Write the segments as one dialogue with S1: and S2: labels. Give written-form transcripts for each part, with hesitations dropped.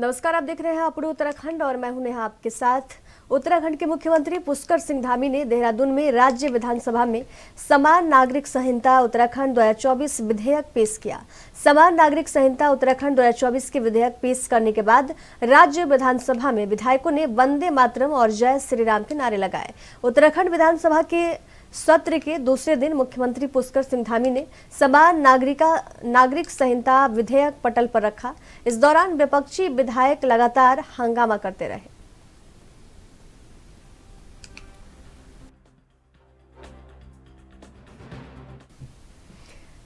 S1: नमस्कार, आप देख रहे हैं अपने उत्तराखंड और मैं हूं नेहा आपके साथ। उत्तराखंड के मुख्यमंत्री पुष्कर सिंह धामी ने देहरादून में राज्य विधानसभा में समान नागरिक संहिता उत्तराखंड 2024 विधेयक पेश किया। समान नागरिक संहिता उत्तराखंड 2024 के विधेयक पेश करने के बाद राज्य विधानसभा में विधायकों ने वंदे मातरम और जय श्री राम के नारे लगाए। उत्तराखंड विधानसभा के सत्र के दूसरे दिन मुख्यमंत्री पुष्कर सिंह धामी ने समान नागरिक संहिता विधेयक पटल पर रखा। इस दौरान विपक्षी विधायक लगातार हंगामा करते रहे।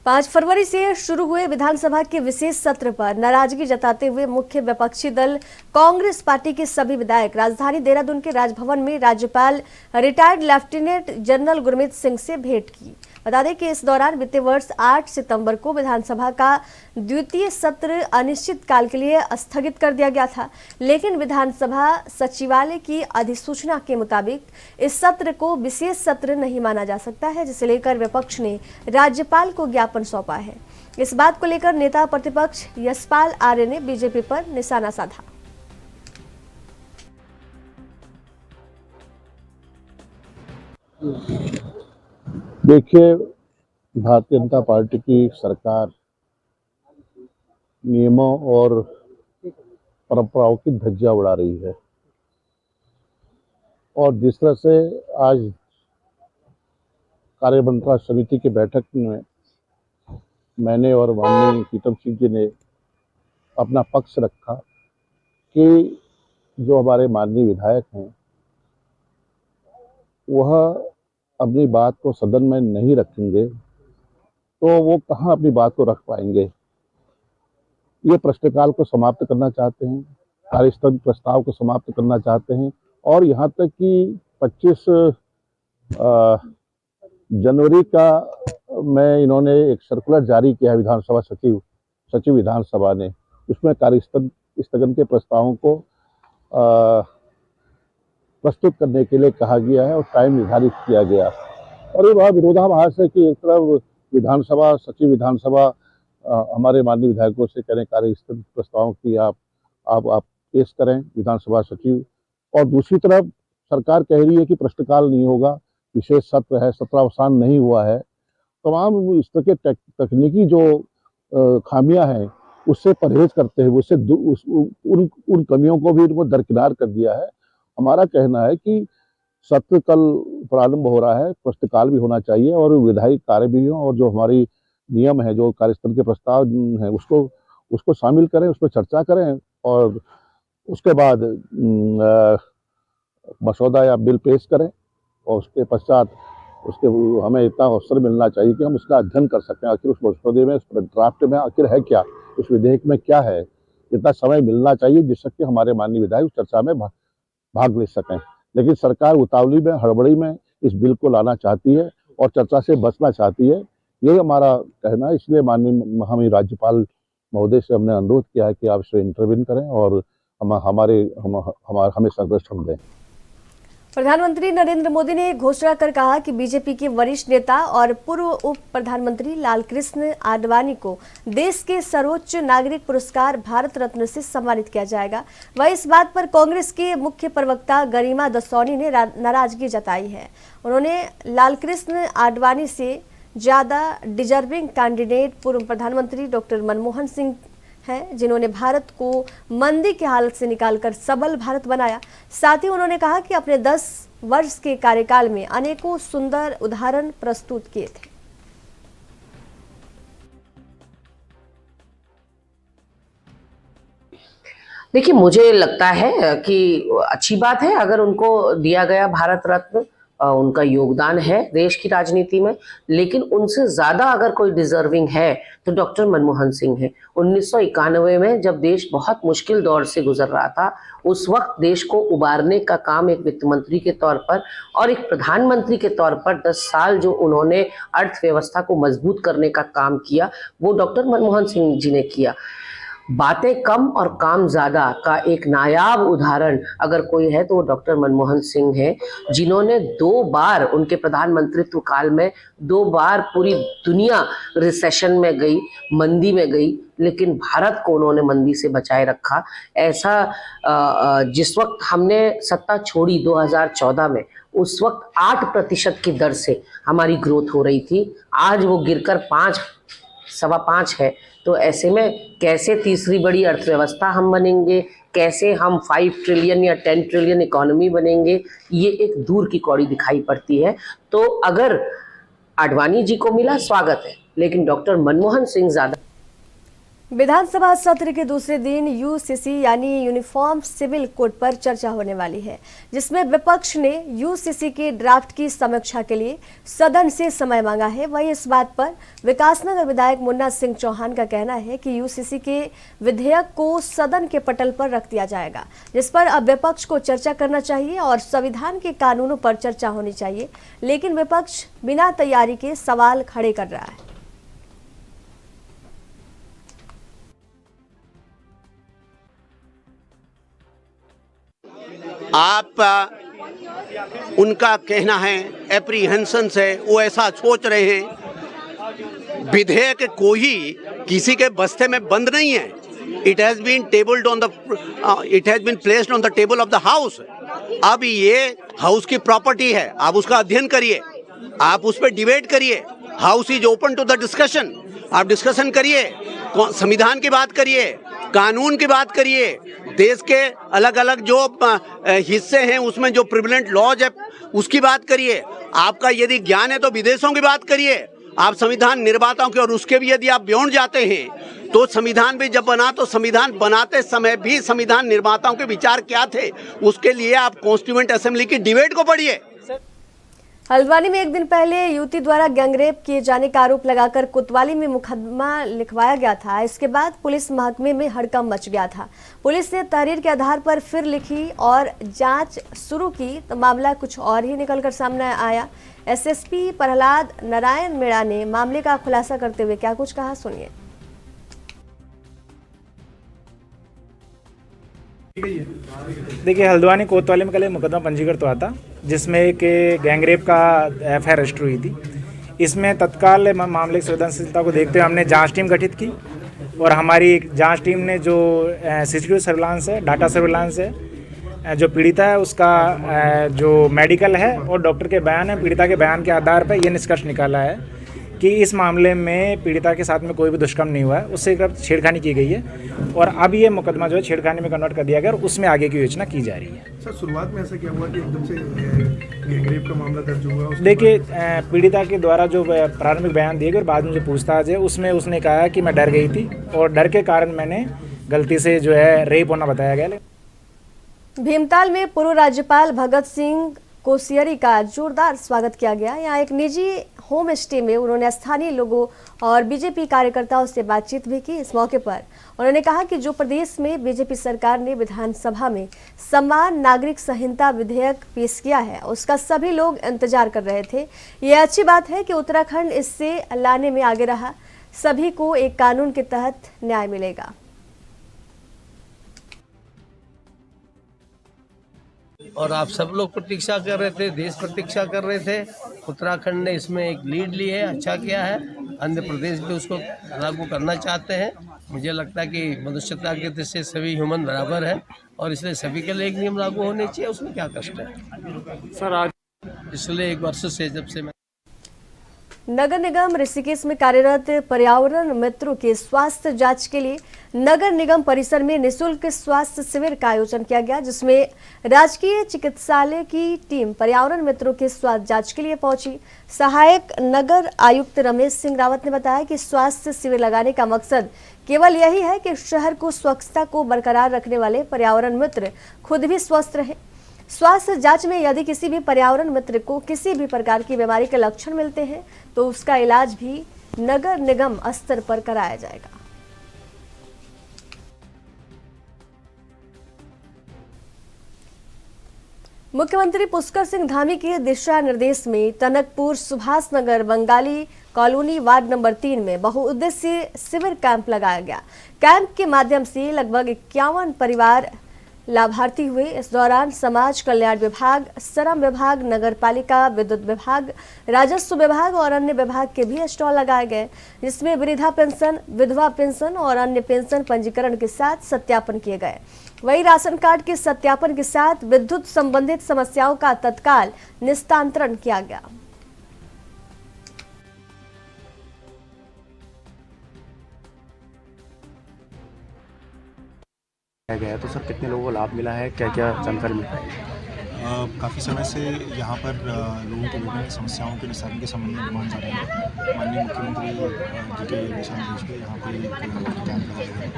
S1: 5 फरवरी से शुरू हुए विधानसभा के विशेष सत्र पर नाराजगी जताते हुए मुख्य विपक्षी दल कांग्रेस पार्टी के सभी विधायक राजधानी देहरादून के राजभवन में राज्यपाल retired lieutenant general Gurmeet Singh से भेंट की। बता दें कि इस दौरान वित्तीय वर्ष 8 सितंबर को विधानसभा का द्वितीय सत्र अनिश्चित काल के लिए स्थगित कर दिया गया था, लेकिन विधानसभा सचिवालय की अधिसूचना के मुताबिक इस सत्र को विशेष सत्र नहीं माना जा सकता है, जिसे लेकर विपक्ष ने राज्यपाल को ज्ञापन सौंपा है। इस बात को लेकर नेता प्रतिपक्ष यशपाल आर्य ने बीजेपी पर निशाना साधा।
S2: देखिए, भारतीय जनता पार्टी की सरकार नियमों और परंपराओं की धज्जियां उड़ा रही है और जिस तरह से आज कार्यमंत्रणा समिति की बैठक में मैंने और माननीय प्रीतम सिंह जी ने अपना पक्ष रखा कि जो हमारे माननीय विधायक हैं वह अपनी बात को सदन में नहीं रखेंगे तो वो कहाँ अपनी बात को रख पाएंगे। ये प्रश्नकाल को समाप्त करना चाहते हैं, कार्यस्थगन प्रस्ताव को समाप्त करना चाहते हैं और यहाँ तक कि 25 जनवरी का में इन्होंने एक सर्कुलर जारी किया है विधानसभा सचिव विधानसभा ने, उसमें कार्यस्थगन के प्रस्तावों को प्रस्तुत करने के लिए कहा गया है और टाइम निर्धारित किया गया और ये बड़ा विरोधाभास है कि एक तरफ सचिव विधानसभा हमारे माननीय विधायकों से करें कार्यस्थगन प्रस्तावों की आप पेश करें विधानसभा सचिव, और दूसरी तरफ सरकार कह रही है कि प्रश्नकाल नहीं होगा, विशेष सत्र है, सत्रावसान नहीं हुआ है। तमाम इस तरह के तकनीकी जो खामियां हैं उससे परहेज करते हुए उससे उन कमियों को भी उनको दरकिनार कर दिया है। हमारा कहना है कि सत्र कल प्रारंभ हो रहा है, प्रश्नकाल भी होना चाहिए और विधायी कार्य भी हो और जो हमारी नियम है, जो कार्यस्थगन के प्रस्ताव है उसको शामिल करें, उस पर चर्चा करें और उसके बाद मसौदा या बिल पेश करें और उसके पश्चात हमें इतना अवसर मिलना चाहिए कि हम उसका अध्ययन कर सकें, आखिर उस मसौदे में, उस ड्राफ्ट में आखिर है क्या, उस विधेयक में क्या है। इतना समय मिलना चाहिए जिससे कि हमारे माननीय विधायक उस चर्चा में भाग ले सकें। लेकिन सरकार उतावली में, हड़बड़ी में इस बिल को लाना चाहती है और चर्चा से बचना चाहती है, यही हमारा कहना है। इसलिए माननीय हमें राज्यपाल महोदय से हमने अनुरोध किया है कि आप इसमें इंटरवीन करें और हमें संरक्षण दें।
S1: प्रधानमंत्री नरेंद्र मोदी ने घोषणा कर कहा कि बीजेपी के वरिष्ठ नेता और पूर्व उप प्रधानमंत्री लालकृष्ण आडवाणी को देश के सर्वोच्च नागरिक पुरस्कार भारत रत्न से सम्मानित किया जाएगा। वहीं इस बात पर कांग्रेस के मुख्य प्रवक्ता गरिमा दसौनी ने नाराजगी जताई है। उन्होंने लालकृष्ण आडवाणी से ज्यादा डिजर्विंग कैंडिडेट पूर्व प्रधानमंत्री डॉक्टर मनमोहन सिंह हैं, जिन्होंने भारत को मंदी की हालत से निकालकर सबल भारत बनाया। साथ ही उन्होंने कहा कि अपने 10 वर्ष के कार्यकाल में अनेकों सुंदर उदाहरण प्रस्तुत किए थे।
S3: देखिए, मुझे लगता है कि अच्छी बात है अगर उनको दिया गया भारत रत्न, उनका योगदान है देश की राजनीति में, लेकिन उनसे ज्यादा अगर कोई डिजर्विंग है तो डॉक्टर मनमोहन सिंह है। 1991 में जब देश बहुत मुश्किल दौर से गुजर रहा था, उस वक्त देश को उबारने का काम एक वित्त मंत्री के तौर पर और एक प्रधानमंत्री के तौर पर 10 साल जो उन्होंने अर्थव्यवस्था को मजबूत करने का काम किया, वो डॉक्टर मनमोहन सिंह जी ने किया। बातें कम और काम ज्यादा का एक नायाब उदाहरण अगर कोई है तो वो डॉक्टर मनमोहन सिंह है, जिन्होंने 2 बार उनके प्रधानमंत्रित्व काल में 2 बार पूरी दुनिया रिसेशन में गई, मंदी में गई, लेकिन भारत को उन्होंने मंदी से बचाए रखा। ऐसा जिस वक्त हमने सत्ता छोड़ी 2014 में, उस वक्त 8% की दर से हमारी ग्रोथ हो रही थी, आज वो गिरकर 5, 5.25 है। तो ऐसे में कैसे तीसरी बड़ी अर्थव्यवस्था हम बनेंगे, कैसे हम 5 ट्रिलियन या 10 ट्रिलियन इकोनॉमी बनेंगे, ये एक दूर की कौड़ी दिखाई पड़ती है। तो अगर आडवाणी जी को मिला स्वागत है, लेकिन डॉक्टर मनमोहन सिंह ज्यादा।
S1: विधानसभा सत्र के दूसरे दिन यूसीसी यानी यूनिफॉर्म सिविल कोड पर चर्चा होने वाली है, जिसमें विपक्ष ने यूसीसी के ड्राफ्ट की समीक्षा के लिए सदन से समय मांगा है। वहीं इस बात पर विकासनगर विधायक मुन्ना सिंह चौहान का कहना है कि यूसीसी के विधेयक को सदन के पटल पर रख दिया जाएगा, जिस पर अब विपक्ष को चर्चा करना चाहिए और संविधान के कानूनों पर चर्चा होनी चाहिए, लेकिन विपक्ष बिना तैयारी के सवाल खड़े कर रहा है।
S4: आप उनका कहना है, एप्रीहेंशंस है, वो ऐसा सोच रहे हैं। विधेयक कोई किसी के बस्ते में बंद नहीं है। It has been placed on the table of the house. अब ये हाउस की प्रॉपर्टी है, आप उसका अध्ययन करिए, आप उस पर डिबेट करिए। House is open to the discussion. आप डिस्कशन करिए, संविधान की बात करिए, कानून की बात करिए, देश के अलग अलग जो हिस्से हैं उसमें जो प्रिविलेंट लॉज है उसकी बात करिए। आपका यदि ज्ञान है तो विदेशों की बात करिए। आप संविधान निर्माताओं के और उसके भी यदि आप बियॉन्ड जाते हैं तो संविधान भी जब बना तो संविधान बनाते समय भी संविधान निर्माताओं के विचार क्या थे, उसके लिए आप कॉन्स्टिट्यूएंट असेंबली की डिबेट को पढ़िए।
S1: हल्द्वानी में एक दिन पहले युवती द्वारा गैंगरेप किए जाने का आरोप लगाकर कोतवाली में मुकदमा लिखवाया गया था। इसके बाद पुलिस महकमे में हड़कंप मच गया था। पुलिस ने तहरीर के आधार पर फिर लिखी और जांच शुरू की तो मामला कुछ और ही निकलकर सामने आया। एसएसपी प्रहलाद नारायण मीणा ने मामले का खुलासा करते हुए क्या कुछ कहा, सुनिए।
S5: देखिए, हल्द्वानी कोतवाली में कल एक मुकदमा पंजीकृत हुआ था, जिसमें एक गैंगरेप का एफआईआर रजिस्टर हुई थी। इसमें तत्काल मामले की संवेदनशीलता को देखते हुए हमने जांच टीम गठित की और हमारी जांच टीम ने जो सीसीटीवी सर्विलांस है, डाटा सर्विलांस है, जो पीड़िता है उसका जो मेडिकल है और डॉक्टर के बयान है, पीड़िता के बयान के आधार पर यह निष्कर्ष निकाला है कि इस मामले में पीड़िता के साथ में कोई भी दुष्कर्म नहीं हुआ है, उससे एक छेड़खानी की गई है और अब ये मुकदमा जो है छेड़खानी में कन्वर्ट कर दिया गया और उसमें आगे की योजना की जा रही है।
S6: सर, शुरुआत में ऐसा क्या हुआ कि एकदम से गैंगरेप का मामला दर्ज हुआ?
S5: देखिए, पीड़िता के द्वारा जो प्रारंभिक बयान दिए गए और बाद में जो पूछताछ है उसमें उसने कहा कि मैं डर गई थी और डर के कारण मैंने गलती से जो है रेप होना बताया गया।
S1: भीमताल में पूर्व राज्यपाल भगत सिंह कोश्यारी का जोरदार स्वागत किया गया। यहाँ एक निजी होम स्टे में उन्होंने स्थानीय लोगों और बीजेपी कार्यकर्ताओं से बातचीत भी की। इस मौके पर उन्होंने कहा कि जो प्रदेश में बीजेपी सरकार ने विधानसभा में समान नागरिक संहिता विधेयक पेश किया है, उसका सभी लोग इंतजार कर रहे थे। ये अच्छी बात है कि उत्तराखंड इससे लाने में आगे रहा। सभी को एक कानून के तहत न्याय मिलेगा।
S7: और आप सब लोग प्रतीक्षा कर रहे थे, देश प्रतीक्षा कर रहे थे। उत्तराखंड ने इसमें एक लीड ली है, अच्छा किया है। अन्य प्रदेश भी उसको लागू करना चाहते हैं। मुझे लगता है कि मनुष्यता की दृष्टि से सभी ह्यूमन बराबर है और इसलिए सभी के लिए एक नियम लागू होने चाहिए। उसमें क्या कष्ट है
S5: सर? आज
S7: पिछले 1 वर्ष से जब से मैं
S1: नगर निगम ऋषिकेश में कार्यरत पर्यावरण मित्रों के स्वास्थ्य जांच के लिए नगर निगम परिसर में निःशुल्क स्वास्थ्य शिविर का आयोजन किया गया, जिसमें राजकीय चिकित्सालय की टीम पर्यावरण मित्रों के स्वास्थ्य जांच के लिए पहुंची। सहायक नगर आयुक्त रमेश सिंह रावत ने बताया कि स्वास्थ्य शिविर लगाने का मकसद केवल यही है कि शहर को स्वच्छता को बरकरार रखने वाले पर्यावरण मित्र खुद भी स्वस्थ रहे। स्वास्थ्य जांच में यदि किसी भी पर्यावरण मित्र को किसी भी प्रकार की बीमारी के लक्षण मिलते हैं तो उसका इलाज भी नगर निगम स्तर पर कराया जाएगा। मुख्यमंत्री पुष्कर सिंह धामी के दिशा निर्देश में Tanakpur Subhash Nagar Bengali colony ward number 3 में बहुउद्देशीय शिविर कैंप लगाया गया। कैंप के माध्यम से लगभग 51 परिवार लाभार्थी हुए। इस दौरान समाज कल्याण विभाग, श्रम विभाग, नगर पालिका, विद्युत विभाग, राजस्व विभाग और अन्य विभाग के भी स्टॉल लगाए गए, जिसमें वृद्धा पेंशन, विधवा पेंशन और अन्य पेंशन पंजीकरण के साथ सत्यापन किए गए। वहीं राशन कार्ड के सत्यापन के साथ विद्युत संबंधित समस्याओं का तत्काल निस्तारण किया गया।
S8: गया है तो सर कितने लोगों को लाभ मिला है, क्या क्या जानकारी मिल पाई है?
S6: काफ़ी समय से यहाँ पर लोगों को विभिन्न समस्याओं के निस्तारण के संबंध में डिमांड आ रही है। माननीय मुख्यमंत्री जी के दिशा निर्देश पे यहाँ पे एक कैंप लगाया गया,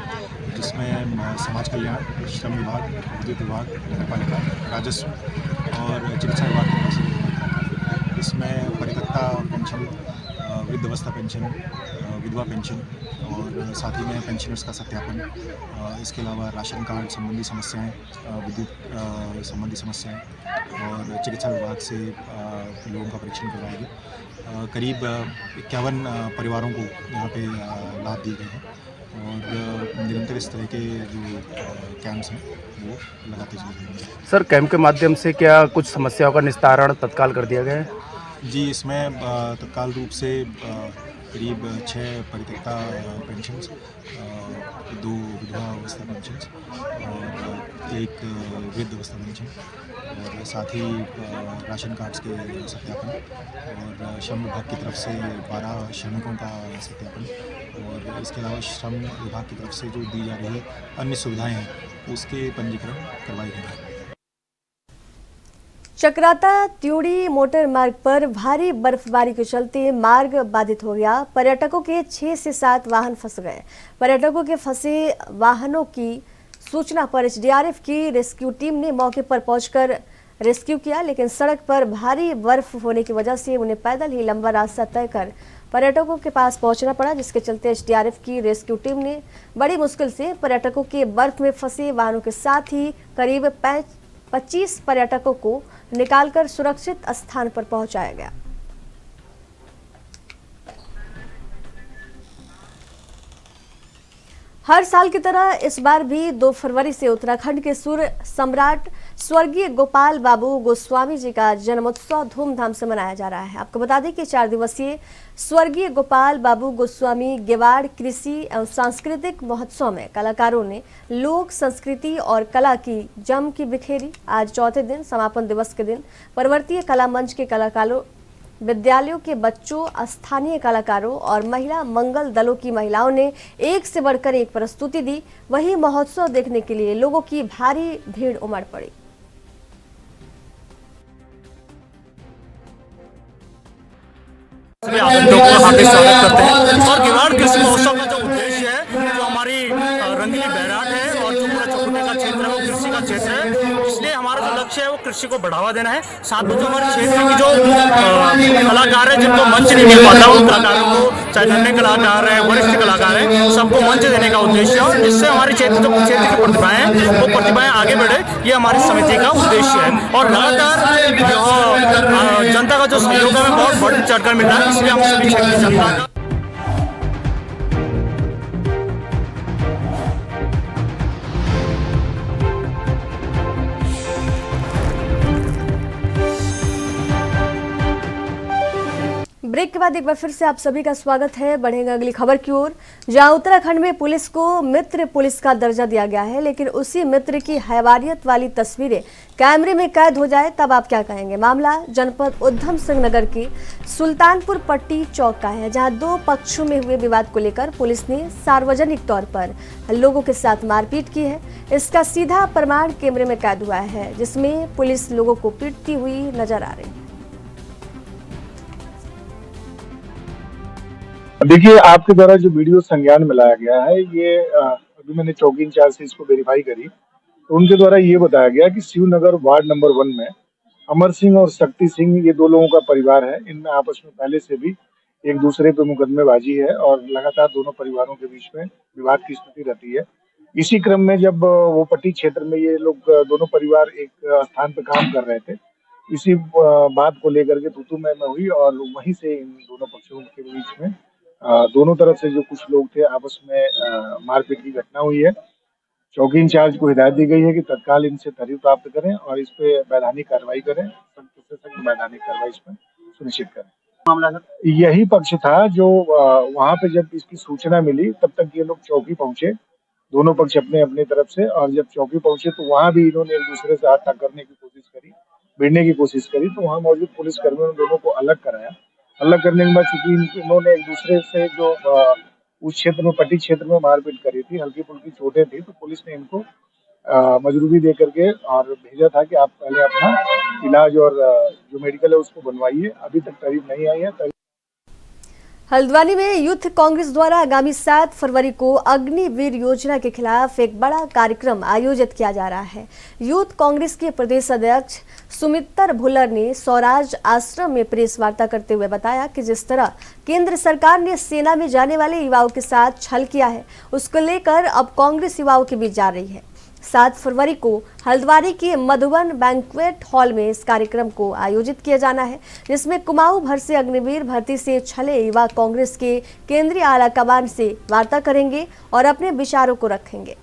S6: जिसमें समाज कल्याण, श्रम विभाग, विद्युत विभाग, नगर पालिका, राजस्व और चिकित्सा विभाग की तरफ से इसमें परिपक्वता पेंशन, वृद्धावस्था पेंशन, विधवा पेंशन और साथ ही में पेंशनर्स का सत्यापन, इसके अलावा राशन कार्ड संबंधी समस्याएं, विद्युत संबंधी समस्याएं और चिकित्सा विभाग से लोगों का परीक्षण करवाया गया। करीब 51 परिवारों को यहाँ पे लाभ दिए गए हैं और निरंतर इस तरह के जो कैंप्स हैं वो लगाते चले जाएंगे।
S8: सर कैंप के माध्यम से क्या कुछ समस्याओं का निस्तारण तत्काल कर दिया गया है?
S6: जी, इसमें तत्काल रूप से करीब 6 परित्यक्ता पेंशन्स, 2 विधवा अवस्था पेंशन्स और 1 वृद्ध अवस्था पेंशन और साथ ही राशन कार्ड्स के सत्यापन और श्रम विभाग की तरफ से 12 श्रमिकों का सत्यापन और इसके अलावा श्रम विभाग की तरफ से जो दी जा रही अन्य सुविधाएं हैं उसके पंजीकरण करवाए गए हैं।
S1: चक्राता त्यूड़ी मोटर मार्ग पर भारी बर्फबारी के चलते मार्ग बाधित हो गया। पर्यटकों के 6 से 7 वाहन फंस गए। पर्यटकों के फंसे वाहनों की सूचना पर एसडीआरएफ की रेस्क्यू टीम ने मौके पर पहुंचकर रेस्क्यू किया, लेकिन सड़क पर भारी बर्फ होने की वजह से उन्हें पैदल ही लंबा रास्ता तय कर पर्यटकों के पास पहुंचना पड़ा, जिसके चलते एसडीआरएफ की रेस्क्यू टीम ने बड़ी मुश्किल से पर्यटकों के बर्फ में फंसे वाहनों के साथ ही करीब 25 पर्यटकों को निकालकर सुरक्षित स्थान पर पहुंचाया गया। हर साल की तरह इस बार भी 2 फरवरी से उत्तराखंड के सुर सम्राट स्वर्गीय गोपाल बाबू गोस्वामी जी का जन्मोत्सव धूमधाम से मनाया जा रहा है। आपको बता दें कि 4 दिवसीय स्वर्गीय गोपाल बाबू गोस्वामी गेवाड़ कृषि एवं सांस्कृतिक महोत्सव में कलाकारों ने लोक संस्कृति और कला की जम की बिखेरी। आज चौथे दिन समापन दिवस के दिन पर्वतीय कला मंच के कलाकारों, विद्यालयों के बच्चों, स्थानीय कलाकारों और महिला मंगल दलों की महिलाओं ने एक से बढ़कर एक प्रस्तुति दी। वहीं महोत्सव देखने के लिए लोगों की भारी भीड़ उमड़ पड़ी।
S9: आनंदों को हार्दिक स्वागत करते हैं और गेवाड़ कृषि महोत्सव का जो उद्देश्य है, जो हमारी रंगीली बैराट है और जो पूरा चौकुटे का क्षेत्र है वो कृषि का क्षेत्र है, इसलिए हमारा जो लक्ष्य है वो कृषि को बढ़ावा देना है। साथ में जो हमारे क्षेत्र की जो कलाकार है जिनको मंच नहीं मिल पाता, उन कलाकारों को, चाहे नन्हे कलाकार है, वरिष्ठ कलाकार है, सबको मंच देने का उद्देश्य है और जिससे हमारे क्षेत्र की प्रतिभाएं हैं वो प्रतिभाएं आगे बढ़े, ये हमारी समिति का उद्देश्य है। और लगातार जनता का जो सहयोग है बहुत बढ़ चढ़कर मिल रहा है, इसलिए हम सभी क्षेत्र की जनता का
S1: ब्रेक के बाद एक बार फिर से आप सभी का स्वागत है। बढ़ेंगे अगली खबर की ओर, जहां उत्तराखंड में पुलिस को मित्र पुलिस का दर्जा दिया गया है, लेकिन उसी मित्र की हैवानियत वाली तस्वीरें कैमरे में कैद हो जाए तब आप क्या कहेंगे। मामला जनपद उधम सिंह नगर के सुल्तानपुर पट्टी चौक का है, जहां 2 पक्षों में हुए विवाद को लेकर पुलिस ने सार्वजनिक तौर पर लोगों के साथ मारपीट की है। इसका सीधा प्रमाण कैमरे में कैद हुआ है, जिसमें पुलिस लोगों को पीटती हुई नजर आ रही है।
S10: देखिए, आपके द्वारा जो वीडियो संज्ञान में लाया गया है, ये अभी मैंने चौकी इंचार्ज से इसको वेरीफाई करी, तो उनके द्वारा ये बताया गया कि शिवनगर वार्ड नंबर 1 में अमर सिंह और शक्ति सिंह, ये 2 लोगों का परिवार है। इनमें आपस में पहले से भी एक दूसरे पे मुकदमेबाजी है और लगातार दोनों परिवारों के बीच में विवाद की स्थिति रहती है। इसी क्रम में जब वो पट्टी क्षेत्र में ये लोग दोनों परिवार एक स्थान पर काम कर रहे थे, इसी बात को लेकर के तू मैं हुई और वहीं से इन दोनों पक्षों के बीच में दोनों तरफ से जो कुछ लोग थे आपस में मारपीट की घटना हुई है। चौकी इंचार्ज को हिदायत दी गई है कि तत्काल इनसे तहरीर प्राप्त करें और इस पे वैधानिक कार्रवाई करें, सख्त से सख्त वैधानिक कार्रवाई इस पर सुनिश्चित करें। मामला सर यही पक्ष था जो वहां पे जब इसकी सूचना मिली तब तक ये लोग चौकी पहुंचे, दोनों पक्ष अपने अपनी तरफ से, और जब चौकी पहुंचे तो वहां भी इन्होंने एक दूसरे से हाथ करने की कोशिश करी, भिड़ने की कोशिश करी, तो वहां मौजूद पुलिस कर्मियों ने दोनों को अलग कराया। अलग करने के बाद चूंकि इन्होंने एक दूसरे से जो उस क्षेत्र में पट्टी क्षेत्र में मारपीट करी थी, हल्की फुल्की चोटें थी, तो पुलिस ने इनको मजरूरी दे करके और भेजा था कि आप पहले अपना इलाज और जो मेडिकल है उसको बनवाइए। अभी तक तारीख नहीं आई है।
S1: हल्द्वानी में यूथ कांग्रेस द्वारा आगामी 7 फरवरी को अग्निवीर योजना के खिलाफ एक बड़ा कार्यक्रम आयोजित किया जा रहा है। यूथ कांग्रेस के प्रदेश अध्यक्ष सुमित्र भुल्लर ने स्वराज आश्रम में प्रेस वार्ता करते हुए बताया कि जिस तरह केंद्र सरकार ने सेना में जाने वाले युवाओं के साथ छल किया है, उसको लेकर अब कांग्रेस युवाओं के बीच जा रही है। 7 फरवरी को हल्द्वानी के मधुबन बैंक्वेट हॉल में इस कार्यक्रम को आयोजित किया जाना है, जिसमें कुमाऊं भर से अग्निवीर भर्ती से छले युवा कांग्रेस के केंद्रीय आला कमान से वार्ता करेंगे और अपने विचारों को रखेंगे।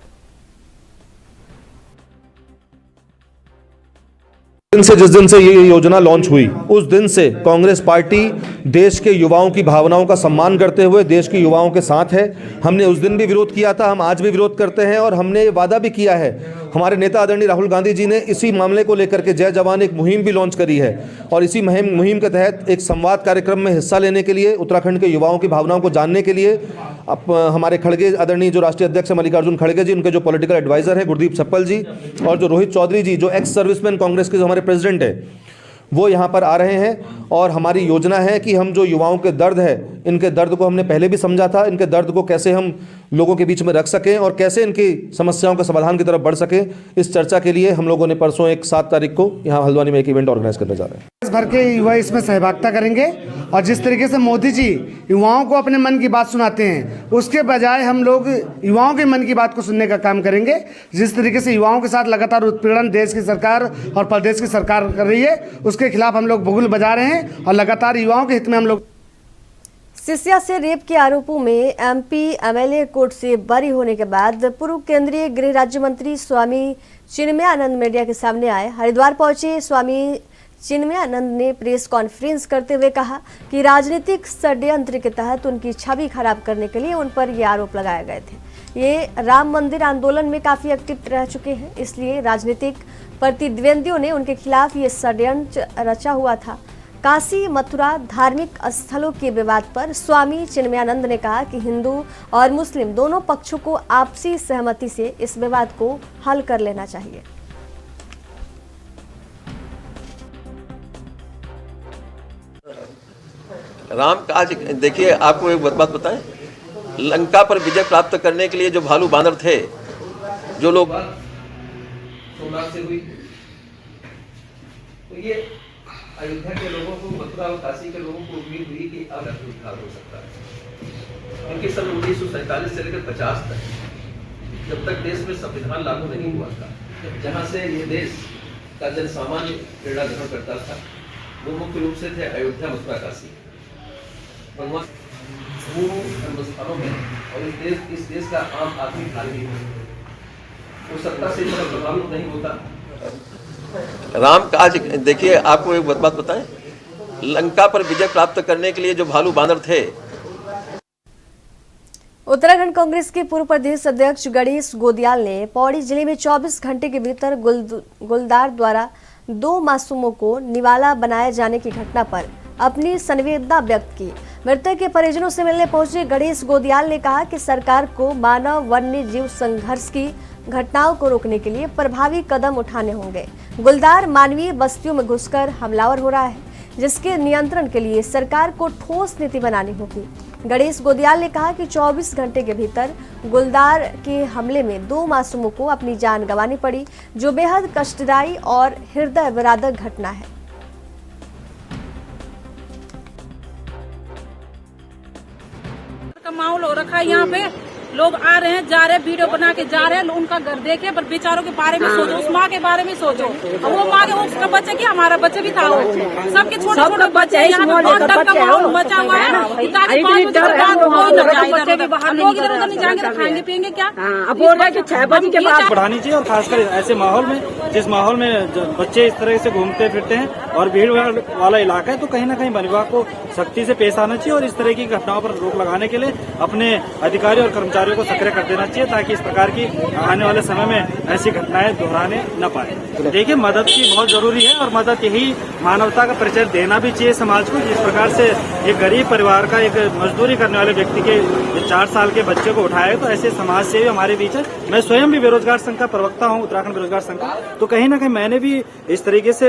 S11: जिस दिन से ये योजना लॉन्च हुई, उस दिन से कांग्रेस पार्टी देश के युवाओं की भावनाओं का सम्मान करते हुए देश के युवाओं के साथ है। हमने उस दिन भी विरोध किया था, हम आज भी विरोध करते हैं और हमने वादा भी किया है। हमारे नेता आदरणीय राहुल गांधी जी ने इसी मामले को लेकर के जय जवान एक मुहिम भी लॉन्च करी है और इसी मुहिम के तहत एक संवाद कार्यक्रम में हिस्सा लेने के लिए, उत्तराखंड के युवाओं की भावनाओं को जानने के लिए हमारे खड़गे आदरणीय जो राष्ट्रीय अध्यक्ष मल्लिकार्जुन खड़गे जी, उनके जो पॉलिटिकल एडवाइजर हैं गुरदीप छप्पल जी, और जो रोहित चौधरी जी जो एक्स सर्विसमैन कांग्रेस के जो हमारे प्रेसिडेंट है, वो यहाँ पर आ रहे हैं। और हमारी योजना है कि हम जो युवाओं के दर्द है, इनके दर्द को हमने पहले भी समझा था, इनके दर्द को कैसे हम लोगों के बीच में रख सकें और कैसे इनकी समस्याओं के समाधान की तरफ बढ़ सकें, इस चर्चा के लिए हम लोगों ने परसों 7 तारीख को यहाँ हल्द्वानी में एक इवेंट ऑर्गेनाइज करने जा रहे हैं।
S12: देश भर के युवा इसमें सहभागिता करेंगे और जिस तरीके से मोदी जी युवाओं को अपने मन की बात सुनाते हैं, उसके बजाय हम लोग युवाओं के मन की बात को सुनने का काम करेंगे। जिस तरीके से युवाओं के साथ लगातार उत्पीड़न देश की सरकार और प्रदेश की सरकार कर रही है, उसके खिलाफ हम लोग बुगुल बजा रहे हैं और लगातार युवाओं के हित में हम लोग।
S1: सिसिया से रेप के आरोपों में एमपी एमएलए कोर्ट से बरी होने के बाद पूर्व केंद्रीय गृह राज्य मंत्री स्वामी चिन्मयानंद मीडिया के सामने आए। हरिद्वार पहुंचे स्वामी चिन्मयानंद ने प्रेस कॉन्फ्रेंस करते हुए कहा कि राजनीतिक षड्यंत्र के तहत उनकी छवि खराब करने के लिए उन पर ये आरोप लगाए गए थे। ये राम मंदिर आंदोलन में काफी एक्टिव रह चुके हैं, इसलिए राजनीतिक प्रतिद्वंदियों ने उनके खिलाफ ये षड्यंत्र रचा हुआ था। काशी मथुरा धार्मिक स्थलों के विवाद पर स्वामी चिन्मयानंद ने कहा कि हिंदू और मुस्लिम दोनों पक्षों को आपसी सहमति से इस विवाद को हल कर लेना चाहिए।
S13: राम काज देखिए, आपको एक बात बताएं, लंका पर विजय प्राप्त करने के लिए जो भालू बानर थे, जो लोग
S14: सोमनाथ से हुई, तो ये अयोध्या के लोगों को, मथुरा और काशी के लोगों को उम्मीद हुई कि अब उद्धार हो सकता है। क्योंकि सन 1947 से लेकर 50 तक, जब तक देश में संविधान लागू नहीं हुआ था, जहाँ से ये देश का जन सामान्य प्रेरणा ग्रहण करता था, वो मुख्य रूप से थे अयोध्या, मथुरा, काशी। भगवान स्थानों में और इस देश का आम आदमी धार्मिक है, वो सत्ता से इतना प्रभावित नहीं होता।
S13: राम काज देखिए, आपको एक बात बताएं, लंका पर विजय प्राप्त करने के लिए जो भालू बानर थे।
S1: उत्तराखंड कांग्रेस के पूर्व प्रदेश अध्यक्ष गणेश गोदियाल ने पौड़ी जिले में 24 घंटे के भीतर गुलदार द्वारा 2 मासूमों को निवाला बनाए जाने की घटना पर अपनी संवेदना व्यक्त की। मृतक के परिजनों से मिलने पहुंचे गणेश गोदियाल ने कहा कि सरकार को मानव वन्य जीव संघर्ष की घटनाओं को रोकने के लिए प्रभावी कदम उठाने होंगे। गुलदार मानवीय बस्तियों में घुसकर हमलावर हो रहा है, जिसके नियंत्रण के लिए सरकार को ठोस नीति बनानी होगी। गणेश गोदियाल ने कहा कि 24 घंटे के भीतर गुलदार के हमले में 2 मासूमों को अपनी जान गंवानी पड़ी, जो बेहद कष्टदायी और हृदय विदारक घटना है।
S15: का माहौल हो रखा है यहाँ पे, लोग आ रहे हैं, जा रहे हैं, वीडियो बना के जा रहे हैं, उनका घर देखे, पर बेचारों के बारे में सोचो, उस माँ के बारे में सोचो। अब वो माँ के उसका बच्चे की, हमारा बच्चे भी था, वो सबके छोटे छोटे बच्चे हैं। यहाँ पे बहुत डर का माहौल मचा हुआ है, ताकि 5 बजे के बाद कोई न जाए इधर उधर। लोग इधर उधर नहीं जाएंगे तो खाएंगे पियेंगे क्या?
S16: अब बोल रहे हैं कि 6 बजे के बाद
S5: बढ़ानी चाहिए, और खासकर ऐसे माहौल में, जिस माहौल में बच्चे इस तरह से घूमते फिरते हैं और भीड़ वाला इलाका है, तो कहीं ना कहीं वन विभाग को सख्ती से पेश आना चाहिए और इस तरह की घटनाओं पर रोक लगाने के लिए अपने अधिकारी और कर्मचारियों को सक्रिय कर देना चाहिए, ताकि इस प्रकार की आने वाले समय में ऐसी घटनाएं दोहराने न पाए। देखिए, मदद की बहुत जरूरी है और मदद यही मानवता का परिचय देना भी चाहिए समाज को। जिस प्रकार से एक गरीब परिवार का, एक मजदूरी करने वाले व्यक्ति के 4 साल के बच्चे को उठाया, तो ऐसे समाज सेवी हमारे बीच है। मैं स्वयं भी बेरोजगार संघ का प्रवक्ता हूं, उत्तराखंड बेरोजगार संघ का, तो कहीं ना कहीं मैंने भी इस तरीके से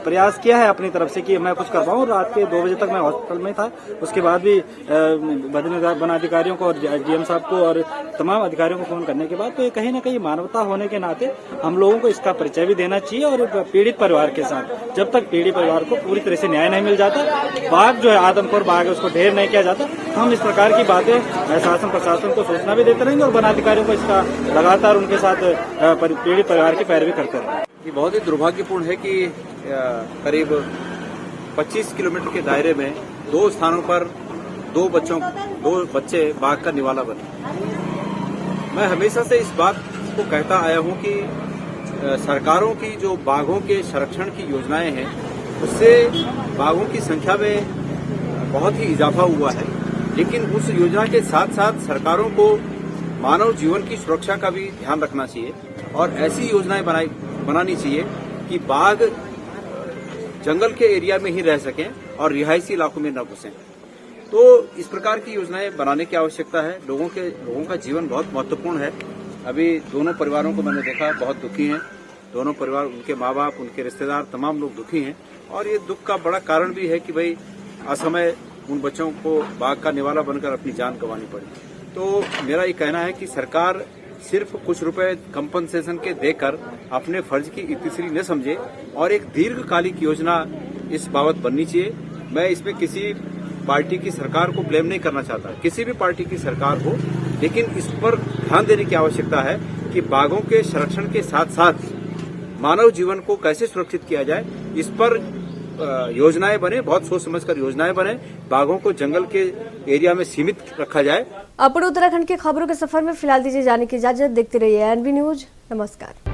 S5: प्रयास किया है अपनी तरफ से कि मैं कुछ कर पाऊं। रात के 2 बजे तक मैं हॉस्पिटल में था, उसके बाद भी वन अधिकारियों को और डीएम साहब को और तमाम अधिकारियों को फोन करने के बाद, तो ये कहीं ना कहीं मानवता होने के नाते हम लोगों को इसका परिचय भी देना चाहिए। और पीड़ित परिवार के साथ, जब तक पीड़ित परिवार को पूरी तरह से न्याय नहीं मिल जाता, बाघ जो है आदमखोर बाघ है, उसको ढेर नहीं किया जाता, हम इस प्रकार की बातें शासन प्रशासन को सूचना भी देते रहेंगे और वन अधिकारियों को इसका लगातार उनके साथ पीड़ित परिवार की पैरवी करते रहेंगे।
S17: ये बहुत ही दुर्भाग्यपूर्ण है कि करीब 25 किलोमीटर के दायरे में 2 स्थानों पर 2 बच्चे बाघ का निवाला बने। मैं हमेशा से इस बात को कहता आया हूं कि सरकारों की जो बाघों के संरक्षण की योजनाएं हैं, उससे बाघों की संख्या में बहुत ही इजाफा हुआ है, लेकिन उस योजना के साथ साथ सरकारों को मानव जीवन की सुरक्षा का भी ध्यान रखना चाहिए और ऐसी योजनाएं बनानी चाहिए कि बाघ जंगल के एरिया में ही रह सकें और रिहायशी इलाकों में न घुसें। तो इस प्रकार की योजनाएं बनाने की आवश्यकता है। लोगों का जीवन बहुत महत्वपूर्ण है। अभी दोनों परिवारों को मैंने देखा, बहुत दुखी हैं दोनों परिवार, उनके माँ बाप, उनके रिश्तेदार, तमाम लोग दुखी हैं। और ये दुख का बड़ा कारण भी है कि भाई असमय उन बच्चों को बाघ का निवाला बनकर अपनी जान गंवानी पड़ी। तो मेरा ये कहना है कि सरकार सिर्फ कुछ रुपए कंपनसेशन के देकर अपने फर्ज की इतिश्री न समझे और एक दीर्घकालिक योजना इस बाबत बननी चाहिए। मैं इसमें किसी पार्टी की सरकार को ब्लेम नहीं करना चाहता, किसी भी पार्टी की सरकार हो, लेकिन इस पर ध्यान देने की आवश्यकता है कि बाघों के संरक्षण के साथ साथ मानव जीवन को कैसे सुरक्षित किया जाए, इस पर योजनाएं बने, बहुत सोच समझकर योजनाएं बने, बाघों को जंगल के एरिया में सीमित रखा जाए।
S1: अपने उत्तराखंड की खबरों के सफर में फिलहाल दीजिए जाने की इजाजत। देखते रहिए एनबी न्यूज। नमस्कार।